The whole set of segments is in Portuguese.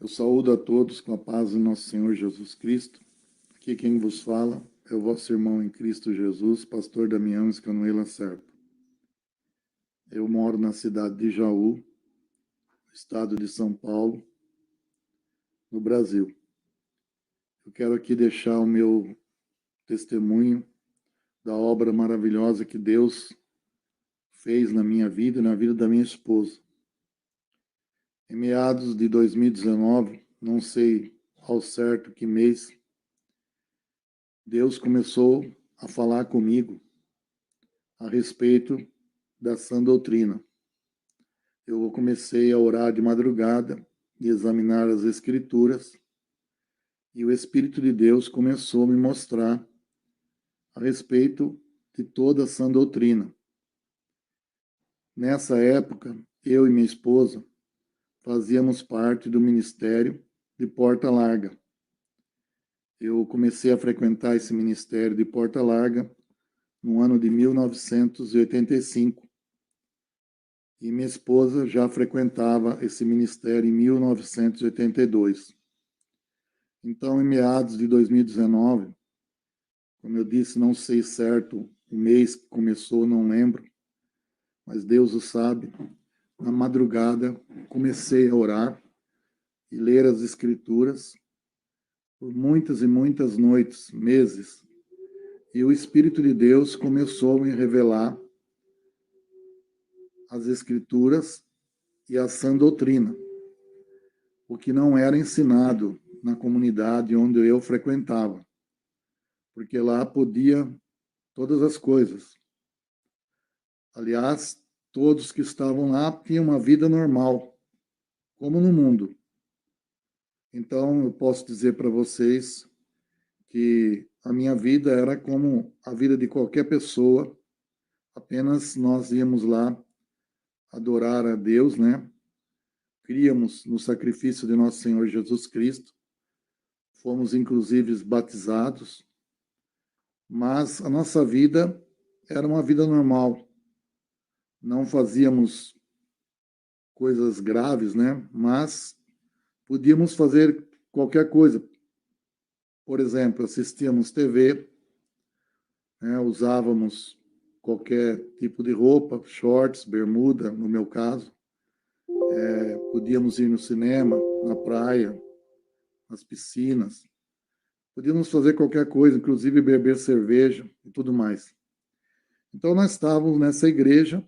Eu saúdo a todos com a paz do nosso Senhor Jesus Cristo. Aqui quem vos fala é o vosso irmão em Cristo Jesus, pastor Damião Escanoela Serpa. Eu moro na cidade de Jaú, estado de São Paulo, no Brasil. Eu quero aqui deixar o meu testemunho da obra maravilhosa que Deus fez na minha vida e na vida da minha esposa. Em meados de 2019, não sei ao certo que mês, Deus começou a falar comigo a respeito da sã doutrina. Eu comecei a orar de madrugada e examinar as Escrituras, e o Espírito de Deus começou a me mostrar a respeito de toda a sã doutrina. Nessa época, eu e minha esposa fazíamos parte do ministério de Porta Larga. Eu comecei a frequentar esse ministério de Porta Larga no ano de 1985. E minha esposa já frequentava esse ministério em 1982. Então, em meados de 2019, como eu disse, não sei certo o mês que começou, não lembro, mas Deus o sabe. Na madrugada, comecei a orar e ler as Escrituras por muitas e muitas noites, meses. E o Espírito de Deus começou a me revelar as Escrituras e a sã doutrina, o que não era ensinado na comunidade onde eu frequentava, porque lá podia todas as coisas. Aliás, todos que estavam lá tinham uma vida normal, como no mundo. Então, eu posso dizer para vocês que a minha vida era como a vida de qualquer pessoa, apenas nós íamos lá adorar a Deus, né? Críamos no sacrifício de nosso Senhor Jesus Cristo, fomos inclusive batizados, mas a nossa vida era uma vida normal. Não fazíamos coisas graves, né? Mas podíamos fazer qualquer coisa. Por exemplo, assistíamos TV, né? Usávamos qualquer tipo de roupa, shorts, bermuda, no meu caso. Podíamos ir no cinema, na praia, nas piscinas. Podíamos fazer qualquer coisa, inclusive beber cerveja e tudo mais. Então, nós estávamos nessa igreja,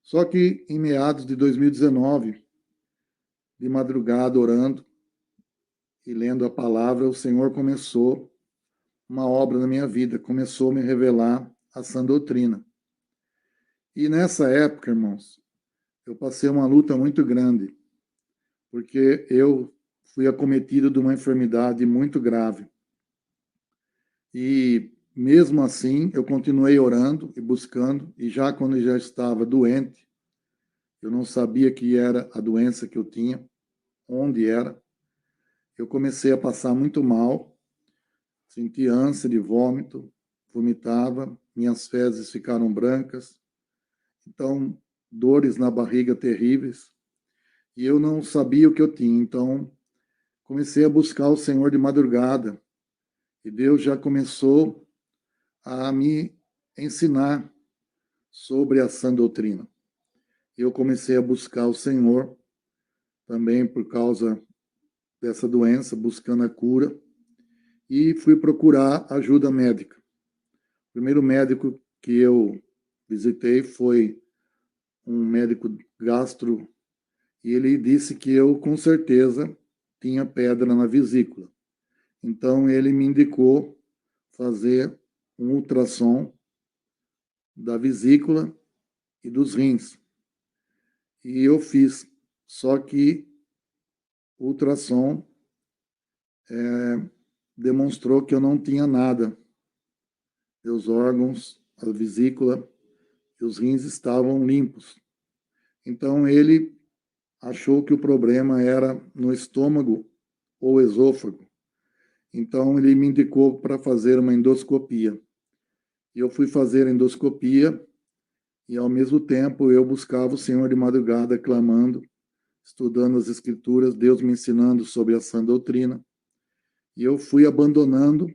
só que em meados de 2019, de madrugada, orando e lendo a palavra, o Senhor começou uma obra na minha vida, começou a me revelar a sã doutrina. E nessa época, irmãos, eu passei uma luta muito grande, porque eu fui acometido de uma enfermidade muito grave. E mesmo assim, eu continuei orando e buscando, e já quando eu já estava doente, eu não sabia que era a doença que eu tinha, onde era, eu comecei a passar muito mal, senti ânsia de vômito, vomitava, minhas fezes ficaram brancas, então dores na barriga terríveis, e eu não sabia o que eu tinha, então comecei a buscar o Senhor de madrugada, e Deus já começou a me ensinar sobre a sã doutrina. Eu comecei a buscar o Senhor também por causa dessa doença, buscando a cura, e fui procurar ajuda médica. O primeiro médico que eu visitei foi um médico gastro, e ele disse que eu, com certeza, tinha pedra na vesícula. Então, ele me indicou fazer um ultrassom da vesícula e dos rins. E eu fiz, só que o ultrassom demonstrou que eu não tinha nada. Meus órgãos, a vesícula e os rins estavam limpos. Então, ele achou que o problema era no estômago ou esôfago. Então, ele me indicou para fazer uma endoscopia. E eu fui fazer a endoscopia e, ao mesmo tempo, eu buscava o Senhor de madrugada, clamando, estudando as Escrituras, Deus me ensinando sobre a sã doutrina, e eu fui abandonando,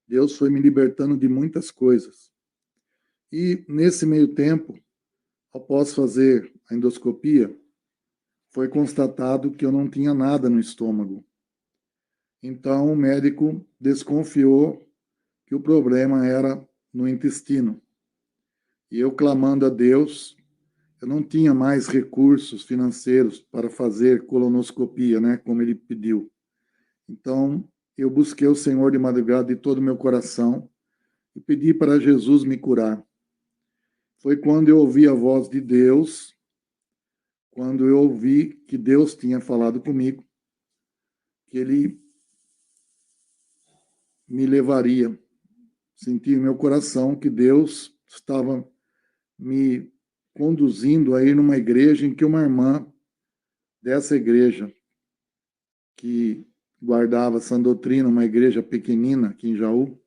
Deus foi me libertando de muitas coisas. E nesse meio tempo, após fazer a endoscopia, foi constatado que eu não tinha nada no estômago. Então o médico desconfiou que o problema era no intestino. E eu clamando a Deus, eu não tinha mais recursos financeiros para fazer colonoscopia, né, como ele pediu. Então, eu busquei o Senhor de madrugada de todo o meu coração e pedi para Jesus me curar. Foi quando eu ouvi a voz de Deus, quando eu ouvi que Deus tinha falado comigo, que Ele me levaria. Senti no meu coração que Deus estava me conduzindo a ir numa igreja em que uma irmã dessa igreja, que guardava essa doutrina, uma igreja pequenina aqui em Jaú,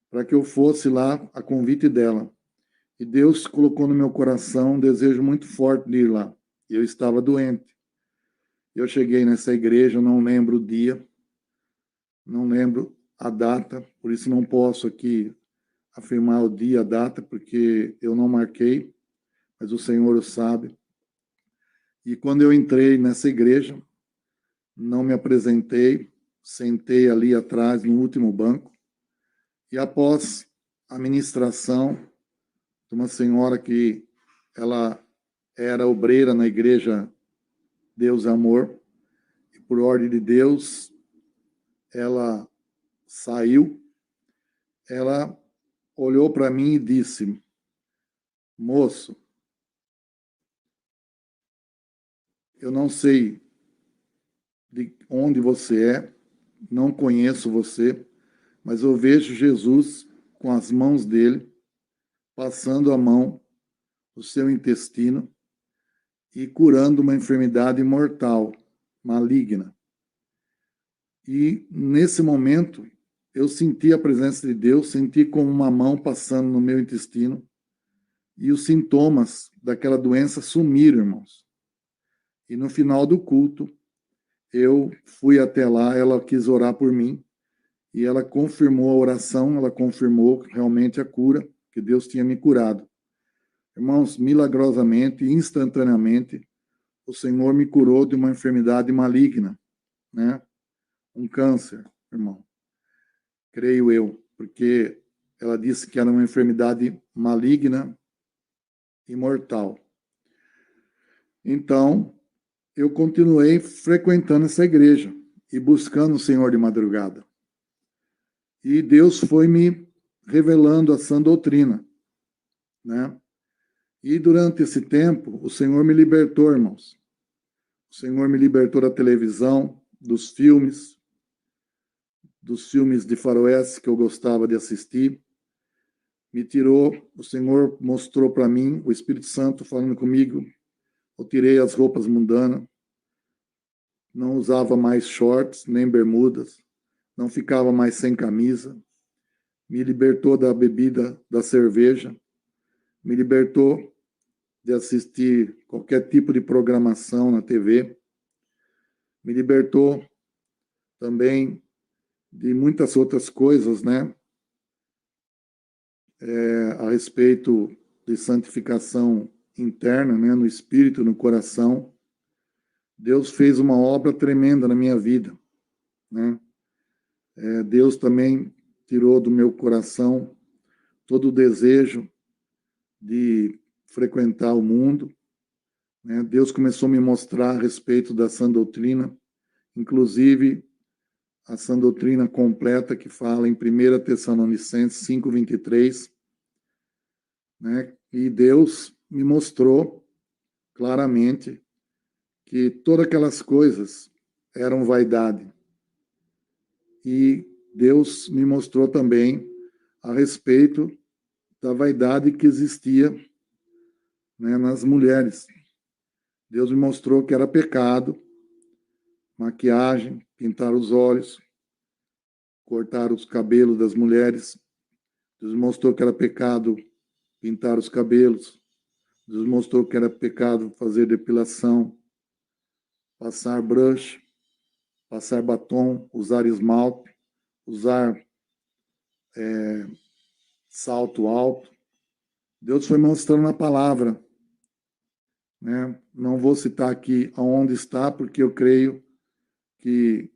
para que eu fosse lá a convite dela. E Deus colocou no meu coração um desejo muito forte de ir lá. E eu estava doente. Eu cheguei nessa igreja, eu não lembro o dia, não lembro a data, por isso não posso aqui afirmar o dia, a data, porque eu não marquei, mas o Senhor o sabe. E quando eu entrei nessa igreja, não me apresentei, sentei ali atrás, no último banco, e após a ministração de uma senhora que ela era obreira na igreja Deus é Amor, e por ordem de Deus, ela saiu, ela olhou para mim e disse: moço, eu não sei de onde você é, não conheço você, mas eu vejo Jesus com as mãos dele, passando a mão no seu intestino e curando uma enfermidade mortal, maligna. E nesse momento, eu senti a presença de Deus, senti como uma mão passando no meu intestino e os sintomas daquela doença sumiram, irmãos. E no final do culto, eu fui até lá, ela quis orar por mim e ela confirmou a oração, ela confirmou realmente a cura, que Deus tinha me curado. Irmãos, milagrosamente, instantaneamente, o Senhor me curou de uma enfermidade maligna, né? Um câncer, irmão. Creio eu, porque ela disse que era uma enfermidade maligna e mortal. Então, eu continuei frequentando essa igreja e buscando o Senhor de madrugada. E Deus foi me revelando a sã doutrina, né? E durante esse tempo, o Senhor me libertou, irmãos. O Senhor me libertou da televisão, dos filmes de faroeste que eu gostava de assistir. Me tirou, o Senhor mostrou para mim, o Espírito Santo falando comigo. Eu tirei as roupas mundanas, não usava mais shorts, nem bermudas, não ficava mais sem camisa. Me libertou da bebida, da cerveja, me libertou de assistir qualquer tipo de programação na TV, me libertou também de muitas outras coisas, né? A respeito de santificação interna, né? No espírito, no coração. Deus fez uma obra tremenda na minha vida, né? Deus também tirou do meu coração todo o desejo de frequentar o mundo, né? Deus começou a me mostrar a respeito da sã doutrina, inclusive a sã doutrina completa que fala em 1 Tessalonicenses 5:23, né? E Deus me mostrou claramente que todas aquelas coisas eram vaidade. E Deus me mostrou também a respeito da vaidade que existia, né, nas mulheres. Deus me mostrou que era pecado maquiagem, pintar os olhos, cortar os cabelos das mulheres. Deus mostrou que era pecado pintar os cabelos. Deus mostrou que era pecado fazer depilação. passar brush, passar batom, usar esmalte, usar salto alto. Deus foi mostrando na palavra, né? Não vou citar aqui aonde está, porque eu creio que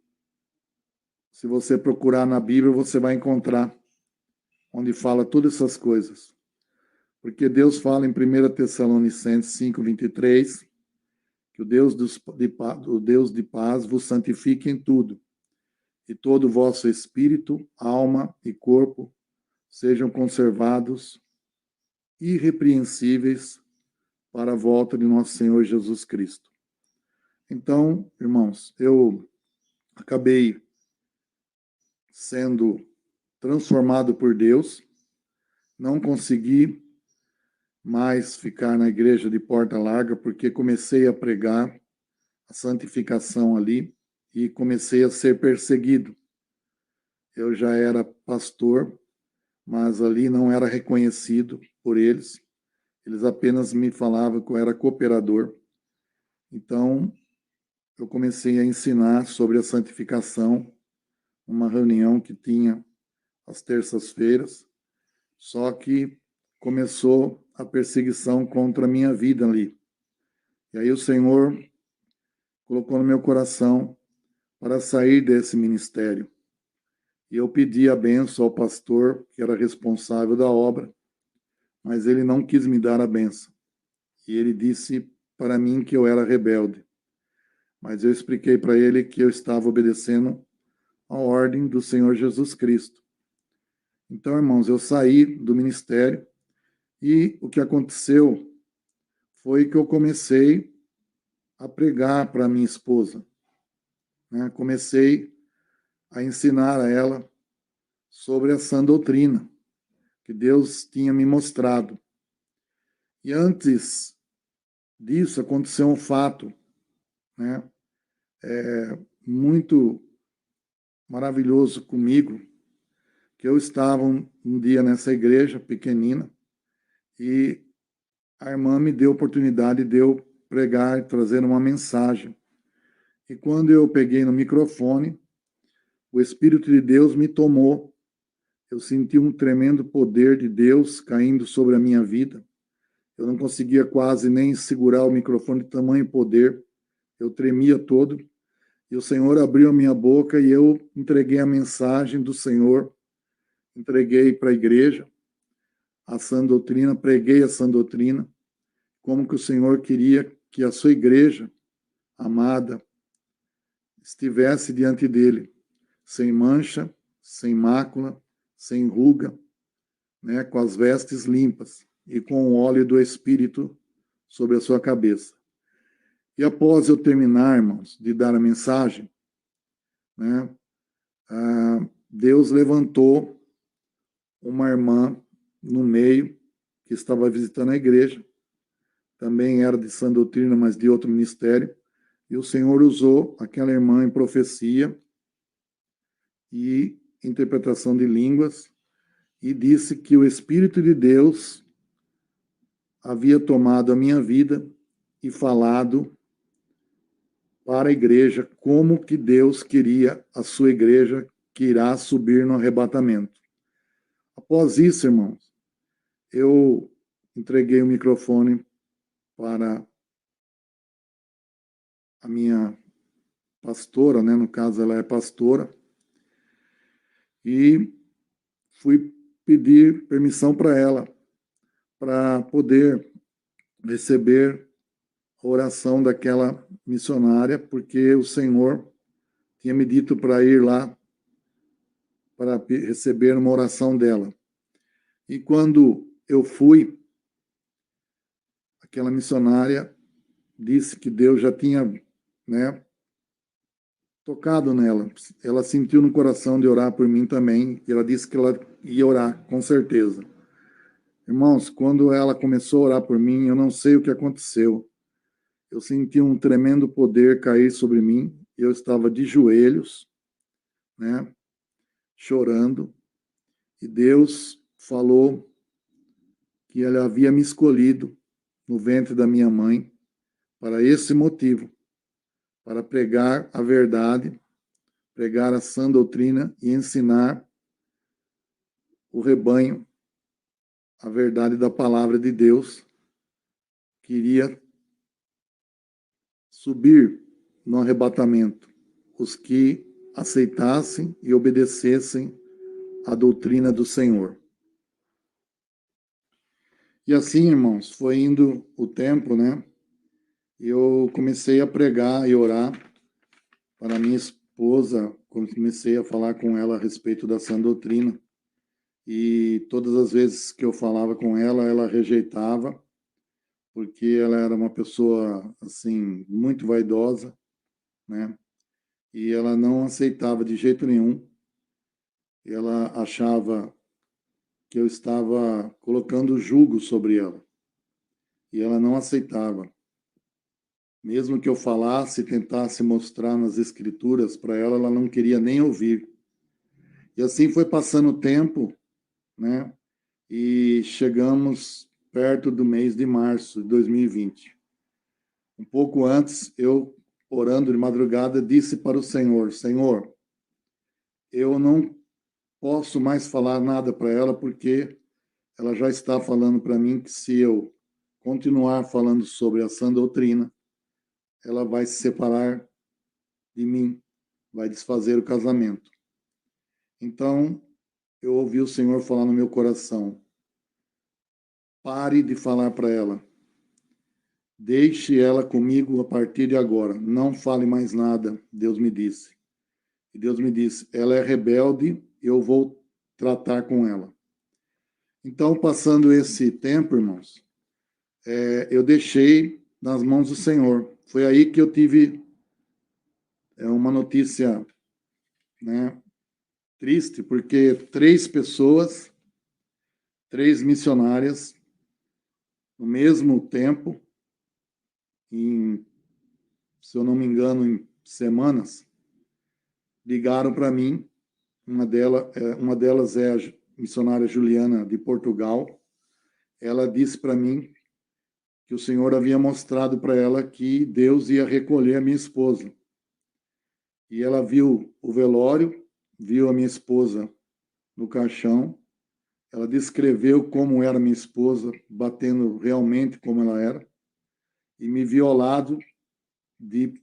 se você procurar na Bíblia, você vai encontrar onde fala todas essas coisas. Porque Deus fala em 1 Tessalonicenses 5:23, que o Deus de paz vos santifique em tudo, e todo o vosso espírito, alma e corpo sejam conservados irrepreensíveis para a volta de nosso Senhor Jesus Cristo. Então, irmãos, eu acabei sendo transformado por Deus, não consegui mais ficar na igreja de porta larga, porque comecei a pregar a santificação ali e comecei a ser perseguido. Eu já era pastor, mas ali não era reconhecido por eles. Eles apenas me falavam que eu era cooperador. Então, eu comecei a ensinar sobre a santificação, uma reunião que tinha às terças-feiras, só que começou a perseguição contra a minha vida ali. E aí o Senhor colocou no meu coração para sair desse ministério. E eu pedi a benção ao pastor, que era responsável da obra, mas ele não quis me dar a benção. E ele disse para mim que eu era rebelde. Mas eu expliquei para ele que eu estava obedecendo a ordem do Senhor Jesus Cristo. Então, irmãos, eu saí do ministério e o que aconteceu foi que eu comecei a pregar para minha esposa, né? Comecei a ensinar a ela sobre a sã doutrina que Deus tinha me mostrado. E antes disso aconteceu um fato, né, muito maravilhoso comigo, que eu estava um dia nessa igreja pequenina e a irmã me deu a oportunidade de eu pregar e trazer uma mensagem. E quando eu peguei no microfone, o Espírito de Deus me tomou. Eu senti um tremendo poder de Deus caindo sobre a minha vida. Eu não conseguia quase nem segurar o microfone de tamanho poder. Eu tremia todo. E o Senhor abriu a minha boca e eu entreguei a mensagem do Senhor. Entreguei para a igreja a sã doutrina, preguei a sã doutrina, como que o Senhor queria que a sua igreja amada estivesse diante dele, sem mancha, sem mácula, sem ruga, né, com as vestes limpas e com o óleo do Espírito sobre a sua cabeça. E após eu terminar, irmãos, de dar a mensagem, né, Deus levantou uma irmã no meio que estava visitando a igreja, também era de sã doutrina, mas de outro ministério, e o Senhor usou aquela irmã em profecia e interpretação de línguas, e disse que o Espírito de Deus havia tomado a minha vida e falado para a igreja como que Deus queria a sua igreja que irá subir no arrebatamento. Após isso, irmãos, eu entreguei o microfone para a minha pastora, né? No caso, ela é pastora, e fui pedir permissão para ela, para poder receber a oração daquela missionária, porque o Senhor tinha me dito para ir lá para receber uma oração dela. E quando eu fui, aquela missionária disse que Deus já tinha, né, tocado nela. Ela sentiu no coração de orar por mim também, e ela disse que ela ia orar, com certeza. Irmãos, quando ela começou a orar por mim, eu não sei o que aconteceu. Eu senti um tremendo poder cair sobre mim. Eu estava de joelhos, né, chorando, e Deus falou que Ele havia me escolhido no ventre da minha mãe para esse motivo, para pregar a verdade, pregar a sã doutrina e ensinar o rebanho a verdade da palavra de Deus. Queria subir no arrebatamento os que aceitassem e obedecessem a doutrina do Senhor. E assim, irmãos, foi indo o tempo, né? Eu comecei a pregar e orar para minha esposa, comecei a falar com ela a respeito da sã doutrina. E todas as vezes que eu falava com ela, ela rejeitava, porque ela era uma pessoa, assim, muito vaidosa, né? E ela não aceitava de jeito nenhum. Ela achava que eu estava colocando jugo sobre ela. E ela não aceitava. Mesmo que eu falasse, tentasse mostrar nas escrituras para ela, ela não queria nem ouvir. E assim foi passando o tempo, né? E chegamos perto do mês de março de 2020. Um pouco antes, eu, orando de madrugada, disse para o Senhor: Senhor, eu não posso mais falar nada para ela, porque ela já está falando para mim que se eu continuar falando sobre a sã doutrina, ela vai se separar de mim, vai desfazer o casamento. Então, eu ouvi o Senhor falar no meu coração: pare de falar para ela. Deixe ela comigo a partir de agora. Não fale mais nada, Deus me disse. E Deus me disse: ela é rebelde, eu vou tratar com ela. Então, passando esse tempo, irmãos, eu deixei nas mãos do Senhor. Foi aí que eu tive uma notícia, né, triste, porque 3 pessoas, 3 missionárias, no mesmo tempo, se eu não me engano, em semanas, ligaram para mim. Uma delas é a missionária Juliana, de Portugal. Ela disse para mim que o Senhor havia mostrado para ela que Deus ia recolher a minha esposa. E ela viu o velório, viu a minha esposa no caixão. Ela descreveu como era minha esposa, batendo realmente como ela era, e me viu ao lado de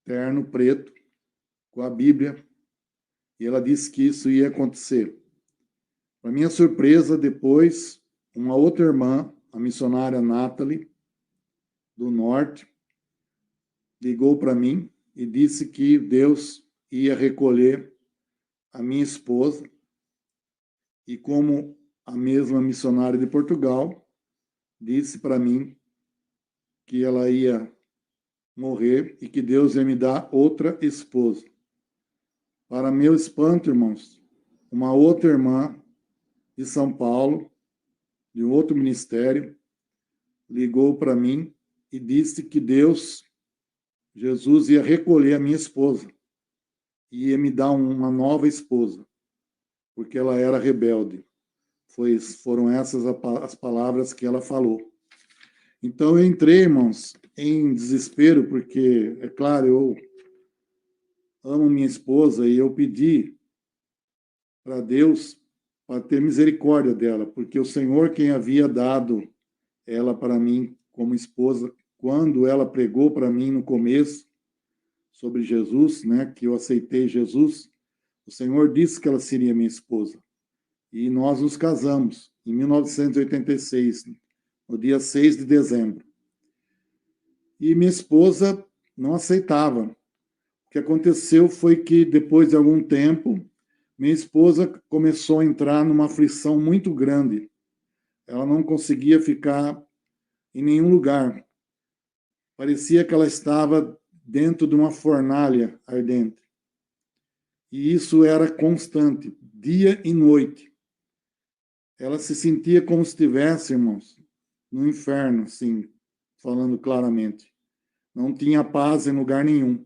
terno preto, com a Bíblia, e ela disse que isso ia acontecer. Para minha surpresa, depois, uma outra irmã, a missionária Natalie, do Norte, ligou para mim e disse que Deus ia recolher a minha esposa, e como a mesma missionária de Portugal disse para mim que ela ia morrer e que Deus ia me dar outra esposa. Para meu espanto, irmãos, uma outra irmã de São Paulo, de um outro ministério, ligou para mim e disse que Deus, Jesus, ia recolher a minha esposa e ia me dar uma nova esposa, porque ela era rebelde. Foram essas as palavras que ela falou. Então eu entrei, irmãos, em desespero, porque, é claro, eu amo minha esposa e eu pedi para Deus para ter misericórdia dela, porque o Senhor quem havia dado ela para mim como esposa, quando ela pregou para mim no começo sobre Jesus, né, que eu aceitei Jesus, o Senhor disse que ela seria minha esposa. E nós nos casamos em 1986, no dia 6 de dezembro. E minha esposa não aceitava. O que aconteceu foi que, depois de algum tempo, minha esposa começou a entrar numa aflição muito grande. Ela não conseguia ficar em nenhum lugar. Parecia que ela estava dentro de uma fornalha ardente. E isso era constante, dia e noite. Ela se sentia como se estivesse, irmãos, no inferno, assim, falando claramente. Não tinha paz em lugar nenhum.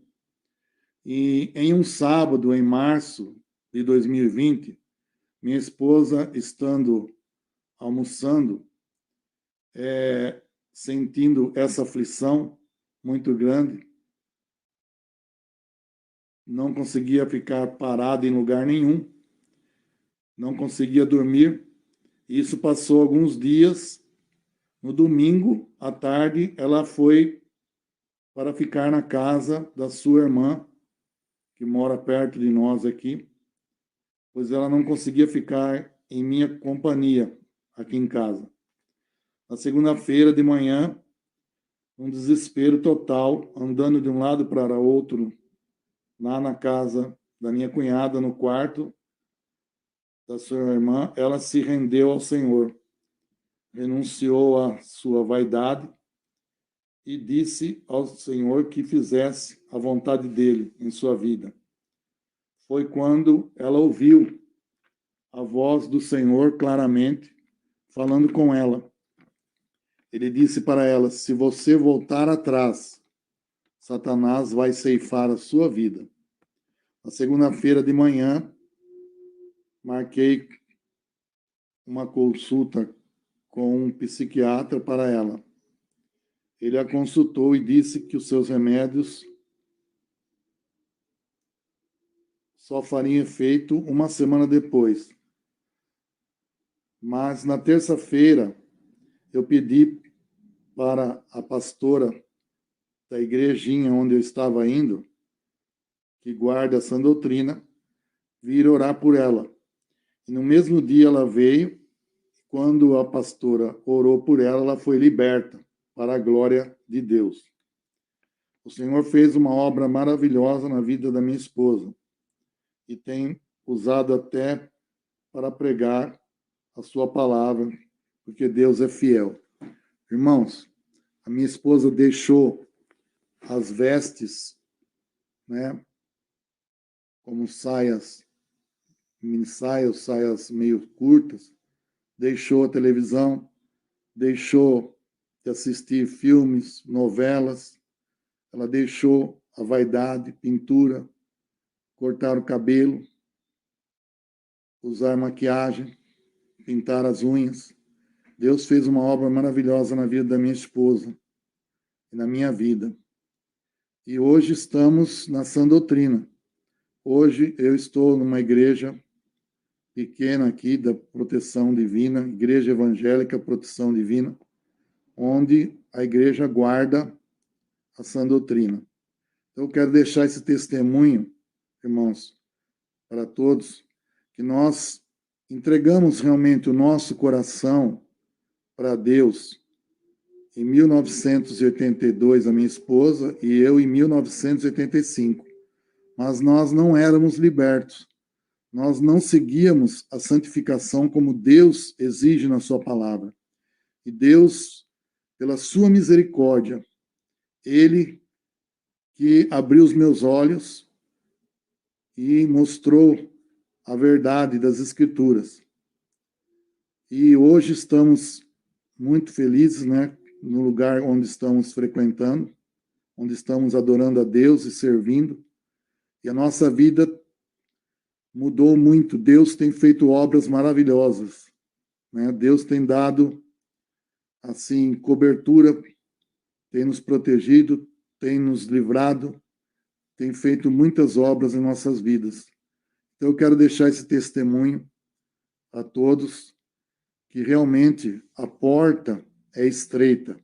E em um sábado, em março de 2020, minha esposa, estando almoçando, sentindo essa aflição muito grande, não conseguia ficar parada em lugar nenhum, não conseguia dormir. Isso passou alguns dias. No domingo, à tarde, ela foi para ficar na casa da sua irmã, que mora perto de nós aqui, pois ela não conseguia ficar em minha companhia aqui em casa. Na segunda-feira de manhã, um desespero total, andando de um lado para outro, lá na casa da minha cunhada, no quarto da sua irmã, ela se rendeu ao Senhor, renunciou à sua vaidade e disse ao Senhor que fizesse a vontade dele em sua vida. Foi quando ela ouviu a voz do Senhor claramente falando com ela. Ele disse para ela: se você voltar atrás, Satanás vai ceifar a sua vida. Na segunda-feira de manhã, marquei uma consulta com um psiquiatra para ela. Ele a consultou e disse que os seus remédios só fariam efeito uma semana depois. Mas na terça-feira, eu pedi para a pastora da igrejinha onde eu estava indo, que guarda essa doutrina, vir orar por ela. E no mesmo dia ela veio. Quando a pastora orou por ela, ela foi liberta para a glória de Deus. O Senhor fez uma obra maravilhosa na vida da minha esposa e tem usado até para pregar a sua palavra, porque Deus é fiel. Irmãos, a minha esposa deixou as vestes, né, como saias, mini saias, saias meio curtas, deixou a televisão, deixou de assistir filmes, novelas, ela deixou a vaidade, pintura, cortar o cabelo, usar maquiagem, pintar as unhas. Deus fez uma obra maravilhosa na vida da minha esposa e na minha vida. E hoje estamos na sã doutrina. Hoje eu estou numa igreja pequena aqui da Proteção Divina, Igreja Evangélica Proteção Divina, onde a igreja guarda a sã doutrina. Então, eu quero deixar esse testemunho, irmãos, para todos, que nós entregamos realmente o nosso coração para Deus em 1982, a minha esposa, e eu em 1985. Mas nós não éramos libertos. Nós não seguíamos a santificação como Deus exige na sua palavra. E Deus, pela sua misericórdia, Ele que abriu os meus olhos e mostrou a verdade das Escrituras. E hoje estamos muito felizes, né, no lugar onde estamos frequentando, onde estamos adorando a Deus e servindo. E a nossa vida mudou muito. Deus tem feito obras maravilhosas, né? Deus tem dado assim cobertura, tem nos protegido, tem nos livrado, tem feito muitas obras em nossas vidas. Então eu quero deixar esse testemunho a todos, que realmente a porta é estreita.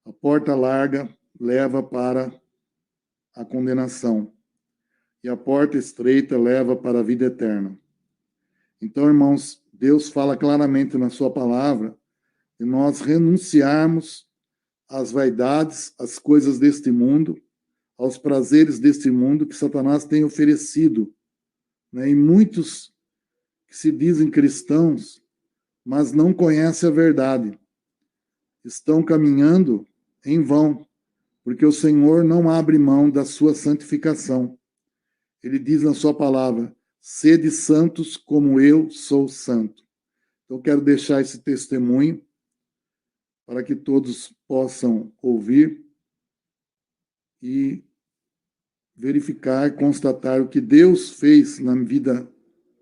A porta larga leva para a condenação. E a porta estreita leva para a vida eterna. Então, irmãos, Deus fala claramente na sua palavra de nós renunciarmos às vaidades, às coisas deste mundo, aos prazeres deste mundo que Satanás tem oferecido, né? E muitos que se dizem cristãos, mas não conhecem a verdade, estão caminhando em vão, porque o Senhor não abre mão da sua santificação. Ele diz na sua palavra: sede santos como eu sou santo. Então, quero deixar esse testemunho para que todos possam ouvir e verificar, constatar o que Deus fez na vida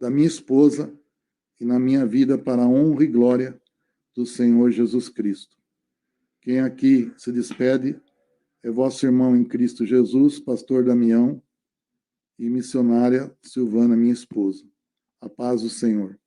da minha esposa e na minha vida para a honra e glória do Senhor Jesus Cristo. Quem aqui se despede é vosso irmão em Cristo Jesus, pastor Damião, e missionária Silvana, minha esposa. A paz do Senhor.